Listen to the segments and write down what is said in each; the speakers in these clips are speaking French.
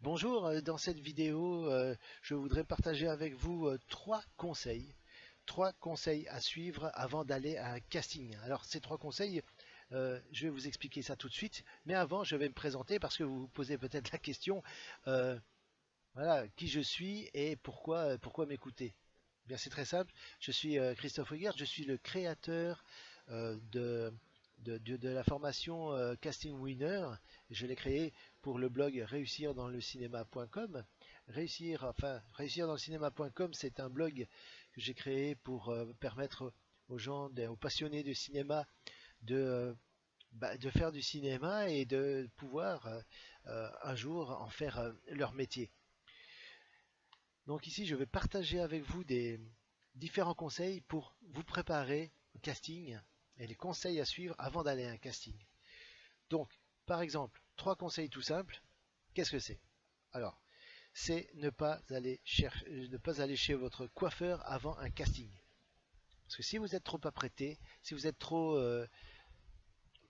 Bonjour, dans cette vidéo, je voudrais partager avec vous trois conseils à suivre avant d'aller à un casting. Alors ces trois conseils, je vais vous expliquer ça tout de suite, mais avant je vais me présenter parce que vous vous posez peut-être la question, euh, voilà, qui je suis et pourquoi m'écouter. Bien, c'est très simple. Je suis Christophe Huygert, je suis le créateur de la formation Casting Winner. Je l'ai créé pour le blog réussirdanslecinema.com. Réussir dans le cinéma.com, c'est un blog que j'ai créé pour permettre aux gens, aux passionnés de cinéma, de, de faire du cinéma et de pouvoir un jour en faire leur métier. Donc ici, je vais partager avec vous des différents conseils pour vous préparer au casting et les conseils à suivre avant d'aller à un casting. Donc, par exemple, trois conseils tout simples. Qu'est-ce que c'est? Alors, c'est ne pas aller chez votre coiffeur avant un casting. Parce que si vous êtes trop apprêté, si vous êtes trop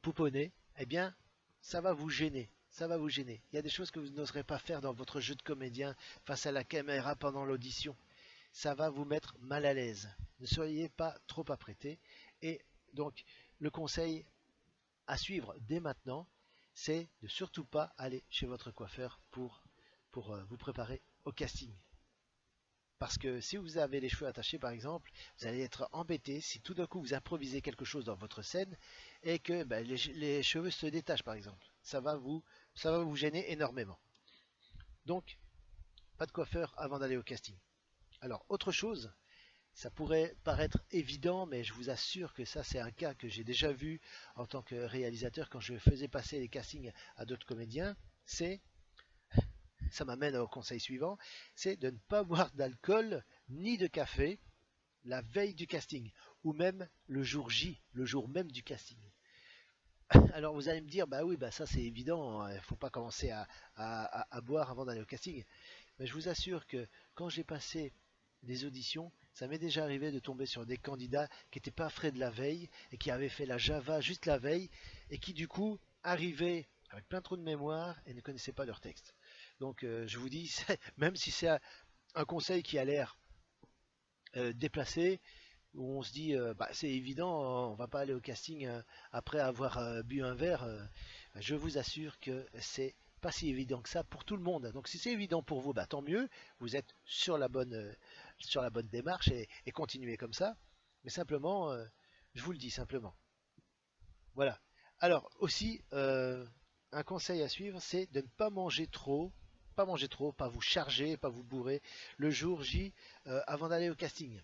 pouponné, eh bien, ça va vous gêner. Ça va vous gêner. Il y a des choses que vous n'oserez pas faire dans votre jeu de comédien face à la caméra pendant l'audition. Ça va vous mettre mal à l'aise. Ne soyez pas trop apprêté. Et donc, le conseil à suivre dès maintenant, c'est de surtout pas aller chez votre coiffeur pour vous préparer au casting. Parce que si vous avez les cheveux attachés par exemple, vous allez être embêté si tout d'un coup vous improvisez quelque chose dans votre scène et que les cheveux se détachent par exemple. Ça va vous gêner énormément. Donc, pas de coiffeur avant d'aller au casting. Alors, autre chose, ça pourrait paraître évident, mais je vous assure que ça, c'est un cas que j'ai déjà vu en tant que réalisateur quand je faisais passer les castings à d'autres comédiens. Ça m'amène au conseil suivant, c'est de ne pas boire d'alcool ni de café la veille du casting, ou même le jour J, le jour même du casting. Alors vous allez me dire, bah oui, bah ça c'est évident, il ne faut pas commencer à boire avant d'aller au casting. Mais je vous assure que quand j'ai passé des auditions, ça m'est déjà arrivé de tomber sur des candidats qui n'étaient pas frais de la veille et qui avaient fait la Java juste la veille et qui du coup arrivaient avec plein de trous de mémoire et ne connaissaient pas leur texte. Donc je vous dis, même si c'est un conseil qui a l'air déplacé, où on se dit bah, c'est évident, on va pas aller au casting après avoir bu un verre, je vous assure que c'est pas si évident que ça pour tout le monde. Donc si c'est évident pour vous, bah, tant mieux, vous êtes sur la bonne démarche et continuez comme ça. Mais simplement, je vous le dis simplement. Voilà. Alors aussi, un conseil à suivre, c'est de ne pas manger trop, pas vous charger, pas vous bourrer le jour J avant d'aller au casting.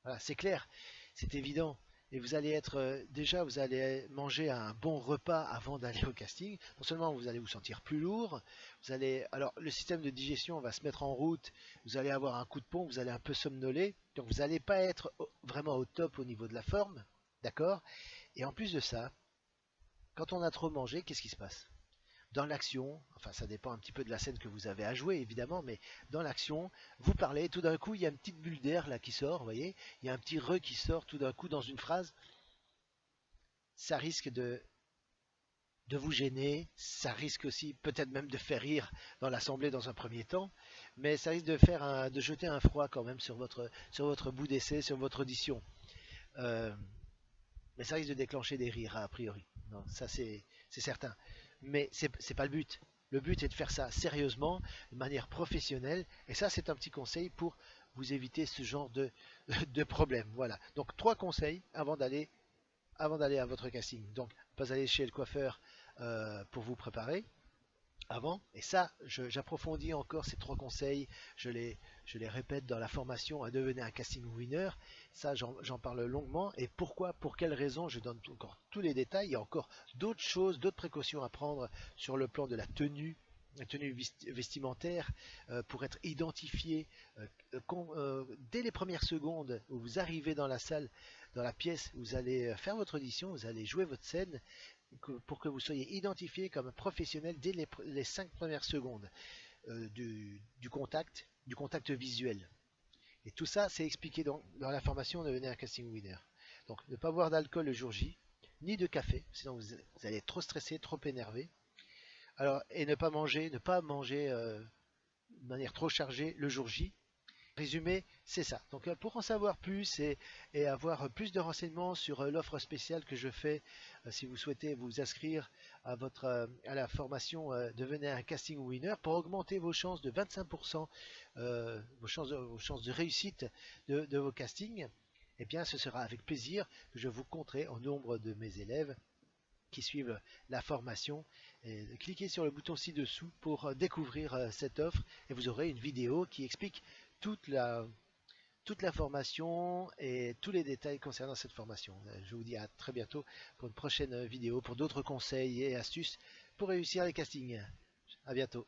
Voilà, c'est clair, c'est évident. Et vous allez être déjà, vous allez manger un bon repas avant d'aller au casting. Non seulement vous allez vous sentir plus lourd, alors le système de digestion va se mettre en route. Vous allez avoir un coup de pompe, vous allez un peu somnoler. Donc vous n'allez pas être vraiment au top au niveau de la forme, d'accord? Et en plus de ça, quand on a trop mangé, qu'est-ce qui se passe? Dans l'action, enfin ça dépend un petit peu de la scène que vous avez à jouer évidemment, mais dans l'action, vous parlez, tout d'un coup il y a une petite bulle d'air là qui sort, vous voyez, il y a un petit re qui sort tout d'un coup dans une phrase, ça risque de vous gêner, ça risque aussi peut-être même de faire rire dans l'assemblée dans un premier temps, mais ça risque de jeter un froid quand même sur votre bout d'essai, sur votre audition. Euh, mais ça risque de déclencher des rires a priori. Non, ça c'est certain. Mais c'est pas le but. Le but est de faire ça sérieusement, de manière professionnelle, et ça c'est un petit conseil pour vous éviter ce genre de problème. Voilà. Donc trois conseils avant d'aller à votre casting. Donc pas aller chez le coiffeur pour vous préparer avant. Et ça, j'approfondis encore ces trois conseils. Je les répète dans la formation à devenir un casting winner. Ça, j'en parle longuement. Et pourquoi, pour quelles raisons, je donne encore tous les détails. Il y a encore d'autres choses, d'autres précautions à prendre sur le plan de la tenue vestimentaire pour être identifié dès les premières secondes où vous arrivez dans la salle, dans la pièce, vous allez faire votre audition, vous allez jouer votre scène, pour que vous soyez identifié comme un professionnel dès les 5 premières secondes du contact visuel. Et tout ça, c'est expliqué dans la formation Devenir un casting winner. Donc, ne pas boire d'alcool le jour J, ni de café, sinon vous allez être trop stressé, trop énervé. Alors, et ne pas manger de manière trop chargée le jour J. Résumé, c'est ça. Donc pour en savoir plus et avoir plus de renseignements sur l'offre spéciale que je fais, si vous souhaitez vous inscrire à la formation Devenez un casting winner pour augmenter vos chances de 25%, vos chances de réussite de vos castings, eh bien ce sera avec plaisir que je vous compterai au nombre de mes élèves qui suivent la formation. Et cliquez sur le bouton ci-dessous pour découvrir cette offre et vous aurez une vidéo qui explique toute la, toute la formation et tous les détails concernant cette formation. Je vous dis à très bientôt pour une prochaine vidéo, pour d'autres conseils et astuces pour réussir les castings. À bientôt.